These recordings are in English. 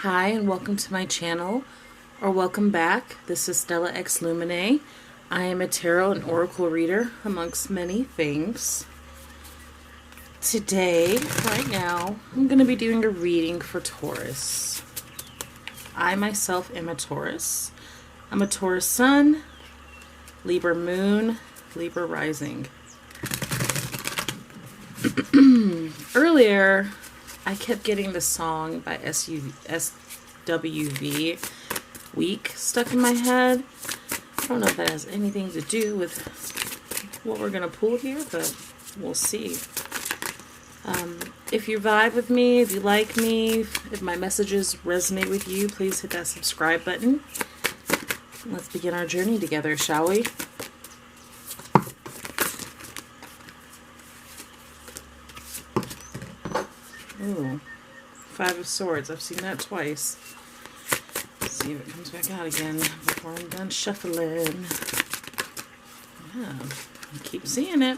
Hi and welcome to my channel, or welcome back. This is Stella X Lumine. I am a tarot and oracle reader amongst many things. Today, right now, I'm going to be doing a reading for Taurus. I myself am a Taurus. I'm a Taurus Sun, Libra Moon, Libra Rising. Earlier, I kept getting the song by SWV, Weak, stuck in my head. I don't know if that has anything to do with what we're going to pull here, but we'll see. If you vibe with me, if you like me, if my messages resonate with you, please hit that subscribe button. Let's begin our journey together, shall we? Ooh, Five of Swords. I've seen that twice. Let's see if it comes back out again before I'm done shuffling. Yeah, I keep seeing it.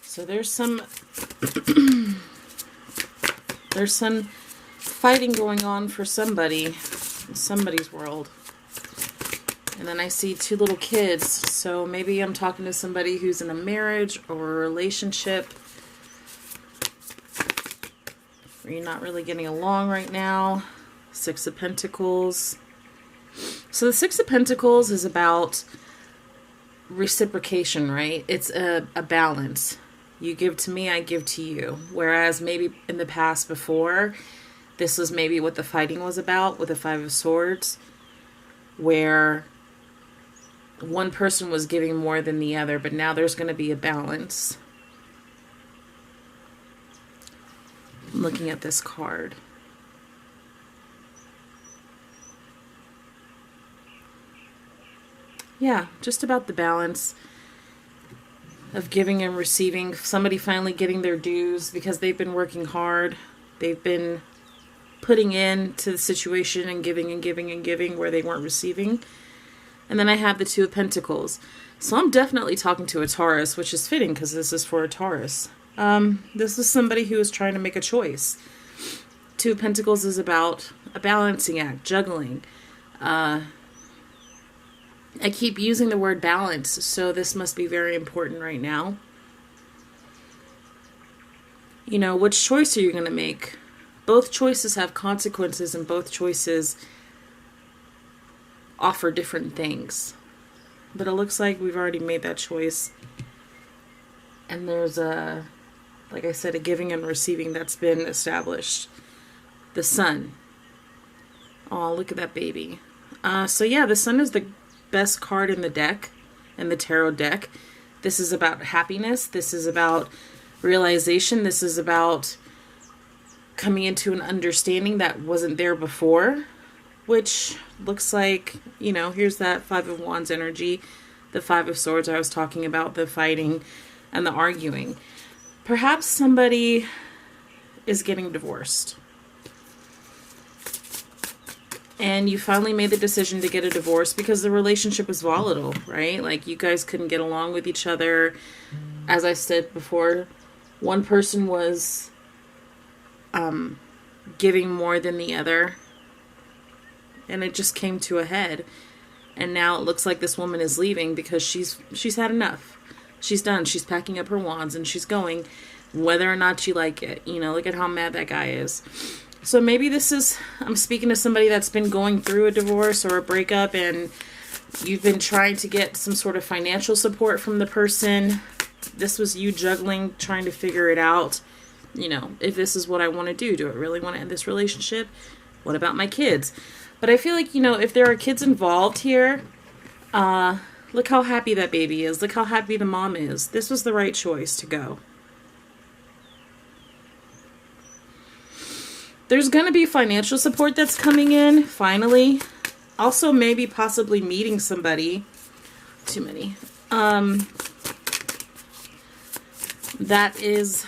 So there's some fighting going on for somebody in somebody's world. And then I see two little kids. So maybe I'm talking to somebody who's in a marriage or a relationship. You're not really getting along right now. Six of Pentacles. So the Six of Pentacles is about reciprocation, right? It's a balance. You give to me, I give to you. Whereas maybe in the past before, this was maybe what the fighting was about with the Five of Swords, where one person was giving more than the other, but now there's going to be a balance. I'm looking at this card. Yeah, just about the balance of giving and receiving. Somebody finally getting their dues because they've been working hard. They've been putting into the situation and giving and giving and giving where they weren't receiving. And then I have the Two of Pentacles. So I'm definitely talking to a Taurus, which is fitting because this is for a Taurus. This is somebody who is trying to make a choice. Two of Pentacles is about a balancing act, juggling. I keep using the word balance, so this must be very important right now. You know, which choice are you going to make? Both choices have consequences, and both choices offer different things. But it looks like we've already made that choice. And there's a, like I said, a giving and receiving that's been established. The Sun. Oh, look at that baby. So yeah, the Sun is the best card in the deck, in the tarot deck. This is about happiness. This is about realization. This is about coming into an understanding that wasn't there before, which looks like, you know, here's that Five of Wands energy, the Five of Swords I was talking about, the fighting and the arguing. Perhaps somebody is getting divorced. And you finally made the decision to get a divorce because the relationship was volatile, right? Like you guys couldn't get along with each other. As I said before, one person was giving more than the other. And it just came to a head. And now it looks like this woman is leaving because she's had enough. She's done. She's packing up her wands and she's going, whether or not you like it. You know, look at how mad that guy is. So maybe this is, I'm speaking to somebody that's been going through a divorce or a breakup, and you've been trying to get some sort of financial support from the person. This was you juggling, trying to figure it out. You know, if this is what I want to do. Do I really want to end this relationship? What about my kids? But I feel like, you know, if there are kids involved here, look how happy that baby is. Look how happy the mom is. This was the right choice to go. There's going to be financial support that's coming in, finally. Also, maybe possibly meeting somebody. Too many. That is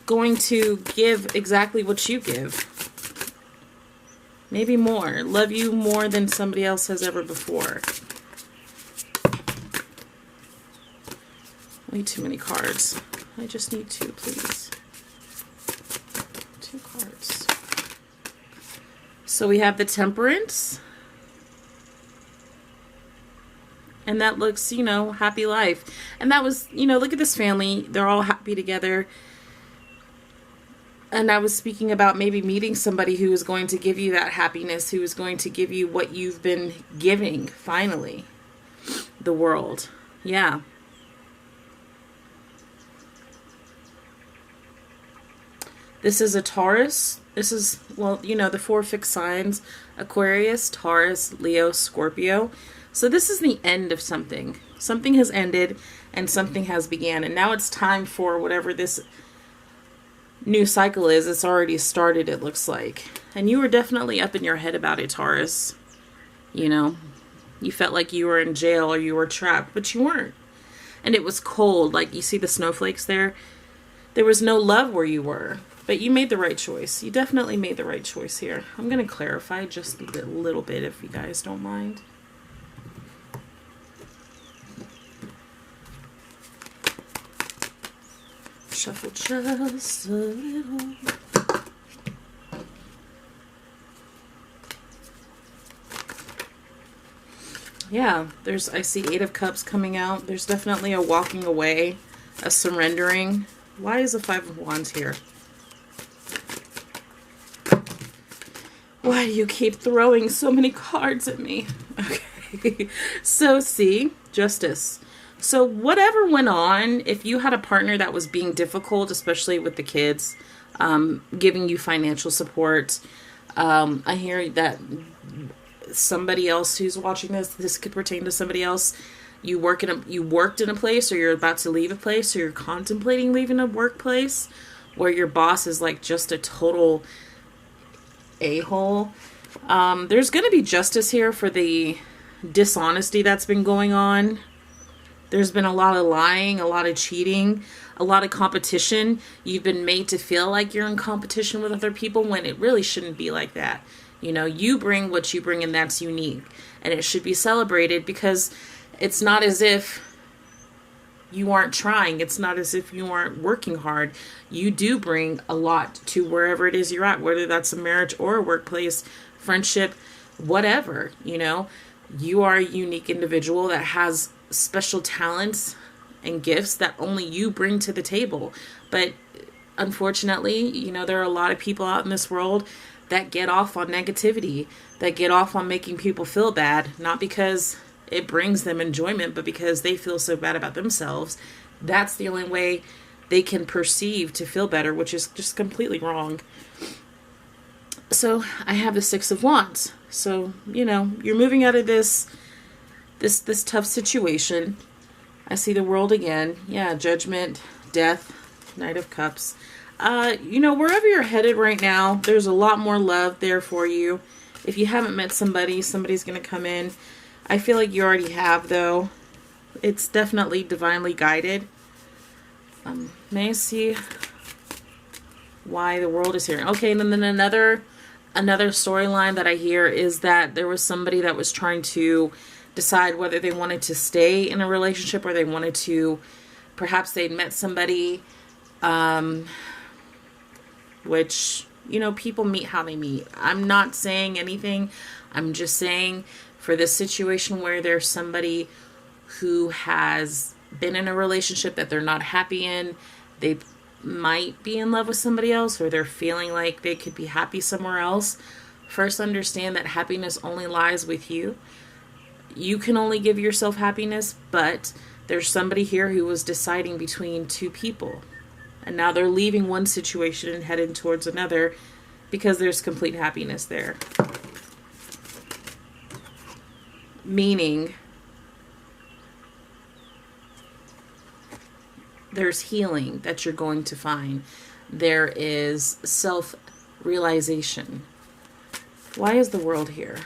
going to give exactly what you give. Maybe more. Love you more than somebody else has ever before. Way too many cards. I just need two, please. Two cards. So we have the Temperance. And that looks, you know, happy life. And that was, you know, look at this family. They're all happy together. And I was speaking about maybe meeting somebody who is going to give you that happiness, who is going to give you what you've been giving, finally. The world. Yeah. This is a Taurus. This is, well, you know, the 4 fixed signs. Aquarius, Taurus, Leo, Scorpio. So this is the end of something. Something has ended and something has began. And now it's time for whatever this new cycle is. It's already started, it looks like. And you were definitely up in your head about it, Taurus. You know, you felt like you were in jail or you were trapped, but you weren't. And it was cold. Like, you see the snowflakes there? There was no love where you were. But you made the right choice. You definitely made the right choice here. I'm going to clarify just a little bit if you guys don't mind. Shuffle just a little. Yeah, I see 8 of Cups coming out. There's definitely a walking away, a surrendering. Why is the 5 of Wands here? Why do you keep throwing so many cards at me? Okay, so see, Justice. So whatever went on, if you had a partner that was being difficult, especially with the kids, giving you financial support, I hear that somebody else who's watching this could pertain to somebody else. You worked in a place, or you're about to leave a place, or you're contemplating leaving a workplace where your boss is like just a total a-hole. There's going to be justice here for the dishonesty that's been going on. There's been a lot of lying, a lot of cheating, a lot of competition. You've been made to feel like you're in competition with other people when it really shouldn't be like that. You know, you bring what you bring, and that's unique. And it should be celebrated, because it's not as if you aren't trying. It's not as if you aren't working hard. You do bring a lot to wherever it is you're at, whether that's a marriage or a workplace, friendship, whatever, you know. You are a unique individual that has special talents and gifts that only you bring to the table. But unfortunately, you know, there are a lot of people out in this world that get off on negativity, that get off on making people feel bad, not because it brings them enjoyment, but because they feel so bad about themselves. That's the only way they can perceive to feel better, which is just completely wrong. So I have the 6 of Wands. So, you know, you're moving out of this tough situation. I see the World again. Yeah, Judgment, Death, Knight of Cups. You know, wherever you're headed right now, there's a lot more love there for you. If you haven't met somebody, somebody's going to come in. I feel like you already have, though. It's definitely divinely guided. May I see why the World is here? Okay, and then another storyline that I hear is that there was somebody that was trying to decide whether they wanted to stay in a relationship, or they wanted to, perhaps they'd met somebody, which, you know, people meet how they meet. I'm not saying anything. I'm just saying, for this situation where there's somebody who has been in a relationship that they're not happy in, they might be in love with somebody else, or they're feeling like they could be happy somewhere else. First, understand that happiness only lies with you. You can only give yourself happiness, but there's somebody here who was deciding between 2 people. And now they're leaving one situation and heading towards another, because there's complete happiness there. Meaning, there's healing that you're going to find. There is self-realization. Why is the World here?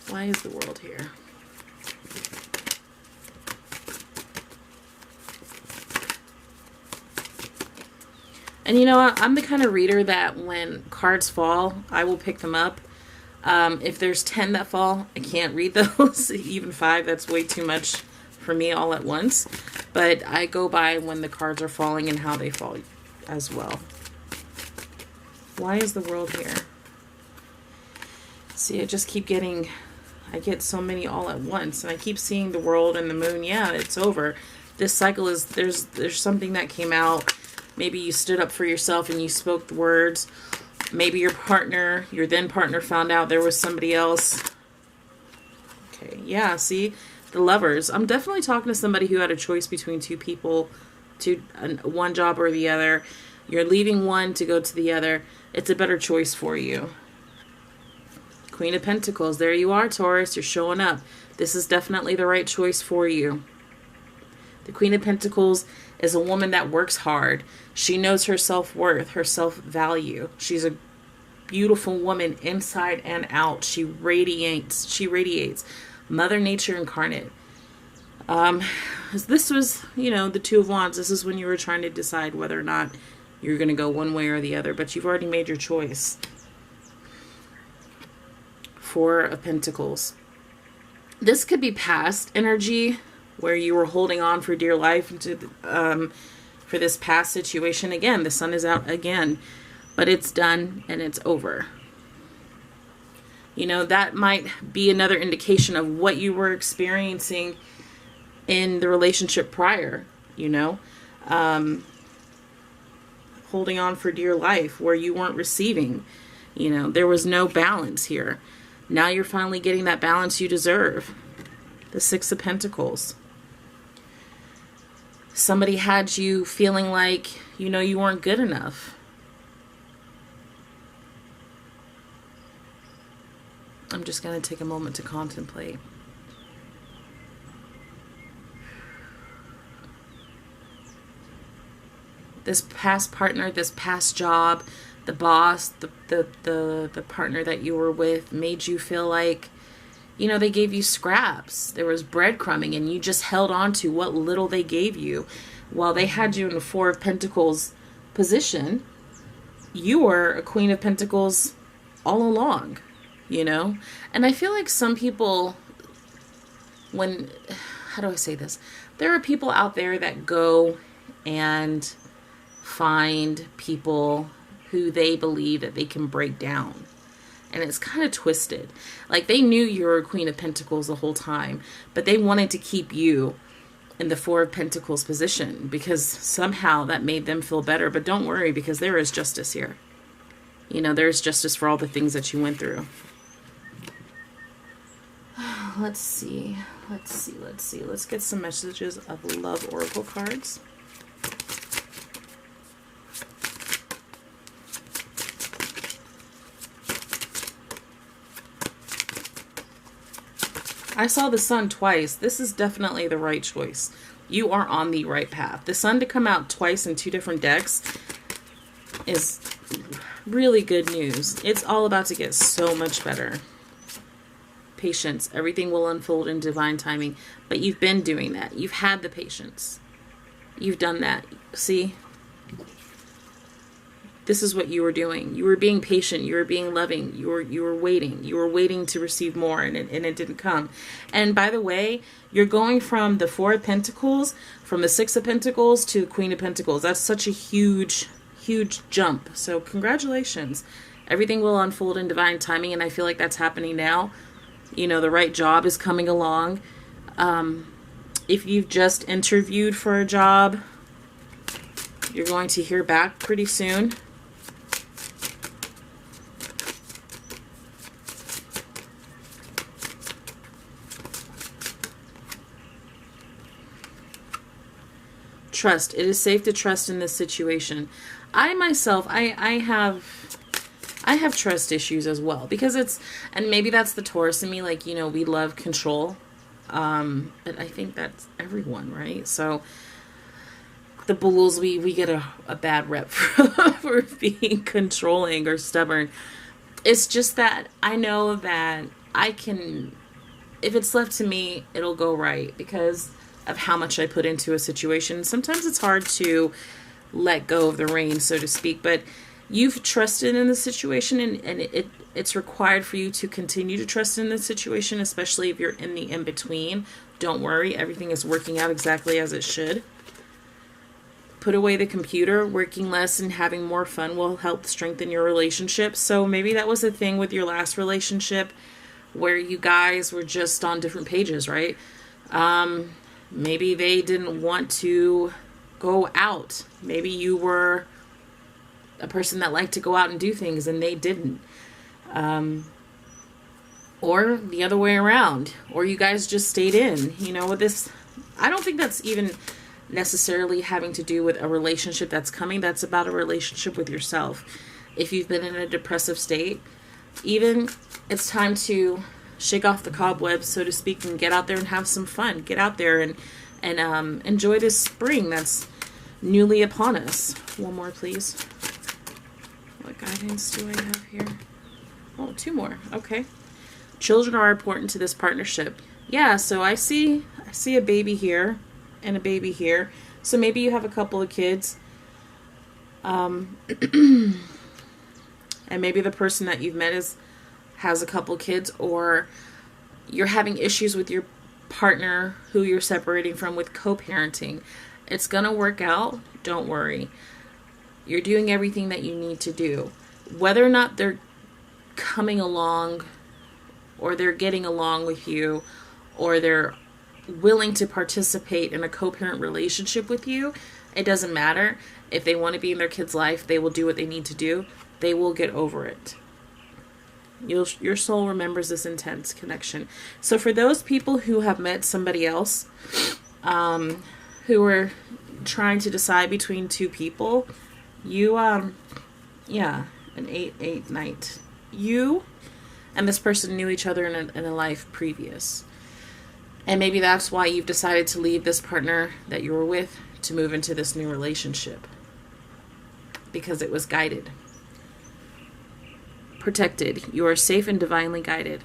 Why is the World here? And you know what? I'm the kind of reader that when cards fall, I will pick them up. If there's 10 that fall, I can't read those. Even 5, that's way too much for me all at once. But I go by when the cards are falling and how they fall as well. Why is the World here? See, I just keep getting, I get so many all at once, and I keep seeing the World and the Moon. Yeah, it's over. This cycle is, there's something that came out. Maybe you stood up for yourself and you spoke the words. Maybe your partner, your then partner, found out there was somebody else. Okay, yeah, see, the Lovers. I'm definitely talking to somebody who had a choice between two people, one job or the other. You're leaving one to go to the other. It's a better choice for you. Queen of Pentacles. There you are, Taurus. You're showing up. This is definitely the right choice for you. The Queen of Pentacles is a woman that works hard. She knows her self-worth, her self-value. She's a beautiful woman inside and out. She radiates. She radiates. Mother Nature incarnate. This was, you know, the Two of Wands. This is when you were trying to decide whether or not you're going to go one way or the other, but you've already made your choice. Four of Pentacles. This could be past energy where you were holding on for dear life for this past situation. Again, the sun is out again, but it's done and it's over. You know, that might be another indication of what you were experiencing in the relationship prior, you know, holding on for dear life where you weren't receiving, you know, there was no balance here. Now you're finally getting that balance you deserve. The Six of Pentacles. Somebody had you feeling like, you know, you weren't good enough. I'm just going to take a moment to contemplate. This past partner, this past job, the boss, the partner that you were with made you feel like, you know, they gave you scraps. There was breadcrumbing and you just held on to what little they gave you. While they had you in the Four of Pentacles position, you were a Queen of Pentacles all along, you know? And I feel like some people, how do I say this? There are people out there that go and find people who they believe that they can break down. And it's kind of twisted. Like, they knew you were a Queen of Pentacles the whole time, but they wanted to keep you in the Four of Pentacles position because somehow that made them feel better. But don't worry, because there is justice here. You know, there's justice for all the things that you went through. Let's see. Let's get some messages of love oracle cards. I saw the sun twice. This is definitely the right choice. You are on the right path. The sun to come out twice in two different decks is really good news. It's all about to get so much better. Patience. Everything will unfold in divine timing. But you've been doing that. You've had the patience. You've done that. See? This is what you were doing. You were being patient. You were being loving. You were waiting. You were waiting to receive more, and it didn't come. And by the way, you're going from the Four of Pentacles, from the Six of Pentacles to the Queen of Pentacles. That's such a huge, huge jump. So congratulations. Everything will unfold in divine timing, and I feel like that's happening now. You know, the right job is coming along. If you've just interviewed for a job, you're going to hear back pretty soon. Trust. It is safe to trust in this situation. I myself, I have trust issues as well, because it's, and maybe that's the Taurus in me, like, you know, we love control. But I think that's everyone, right? So the Bulls, we get a bad rep for being controlling or stubborn. It's just that I know that I can, if it's left to me, it'll go right because of how much I put into a situation. Sometimes it's hard to let go of the reins, so to speak, but you've trusted in the situation, and it's required for you to continue to trust in the situation, especially if you're in the in-between. Don't worry, everything is working out exactly as it should. put away the computer. Working less and having more fun will help strengthen your relationship. So maybe that was a thing with your last relationship where you guys were just on different pages, right? Maybe they didn't want to go out. Maybe you were a person that liked to go out and do things and they didn't. Or the other way around. Or you guys just stayed in. You know, with this, I don't think that's even necessarily having to do with a relationship that's coming. That's about a relationship with yourself. If you've been in a depressive state, even it's time to shake off the cobwebs, so to speak, and get out there and have some fun. Get out there and enjoy this spring that's newly upon us. One more, please. What guidance do I have here? Oh, 2 more. Okay. Children are important to this partnership. Yeah, so I see a baby here and a baby here. So maybe you have a couple of kids. And maybe the person that you've met has a couple kids, or you're having issues with your partner who you're separating from with co-parenting. It's going to work out. Don't worry. You're doing everything that you need to do. Whether or not they're coming along or they're getting along with you or they're willing to participate in a co-parent relationship with you, it doesn't matter. If they want to be in their kid's life, they will do what they need to do. They will get over it. Your soul remembers this intense connection. So for those people who have met somebody else, who are trying to decide between 2 people, you, yeah, an 8 night. You and this person knew each other in a life previous. And maybe that's why you've decided to leave this partner that you were with to move into this new relationship. Because it was guided. Protected. You are safe and divinely guided.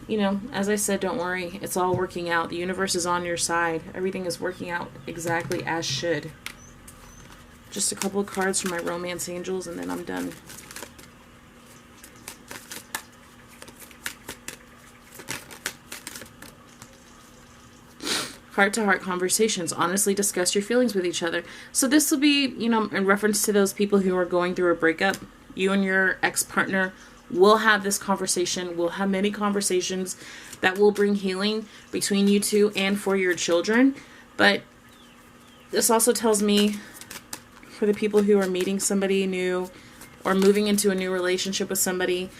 You know, as I said, don't worry. It's all working out. The universe is on your side. Everything is working out exactly as should. Just a couple of cards from my romance angels and then I'm done. Heart-to-heart conversations. Honestly discuss your feelings with each other. So this will be, you know, in reference to those people who are going through a breakup. You and your ex-partner will have this conversation. We'll have many conversations that will bring healing between you two and for your children. But this also tells me, for the people who are meeting somebody new or moving into a new relationship with somebody,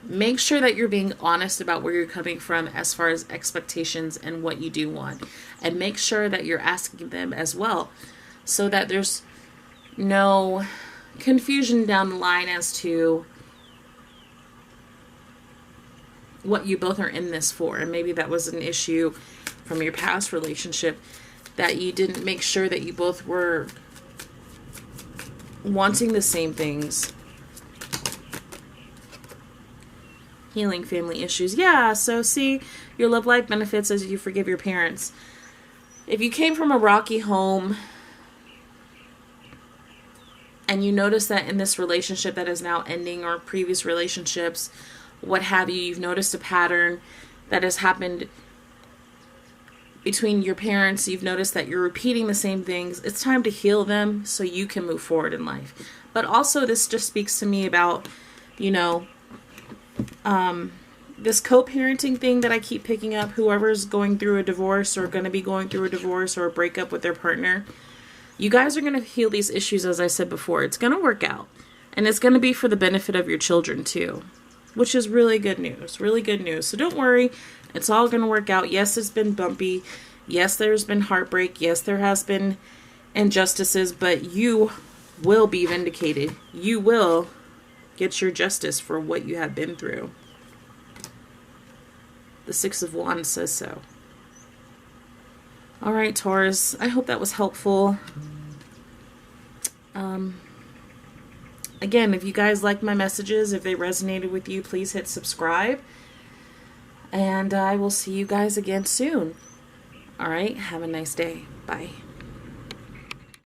make sure that you're being honest about where you're coming from as far as expectations and what you do want. And make sure that you're asking them as well, so that there's no confusion down the line as to what you both are in this for. And maybe that was an issue from your past relationship, that you didn't make sure that you both were wanting the same things. Healing family issues. Yeah, so see, your love life benefits as you forgive your parents. If you came from a rocky home and you notice that in this relationship that is now ending, or previous relationships, what have you, you've noticed a pattern that has happened between your parents, you've noticed that you're repeating the same things, it's time to heal them so you can move forward in life. But also this just speaks to me about, you know, this co-parenting thing that I keep picking up. Whoever's going through a divorce or going to be going through a divorce or a breakup with their partner, you guys are going to heal these issues. As I said before, it's going to work out, and it's going to be for the benefit of your children too, which is really good news. Really good news. So don't worry. It's all going to work out. Yes, it's been bumpy. Yes, there's been heartbreak. Yes, there has been injustices, but you will be vindicated. You will get your justice for what you have been through. The 6 of Wands says so. All right, Taurus, I hope that was helpful. Again, if you guys liked my messages, if they resonated with you, please hit subscribe. And I will see you guys again soon. All right, have a nice day. Bye.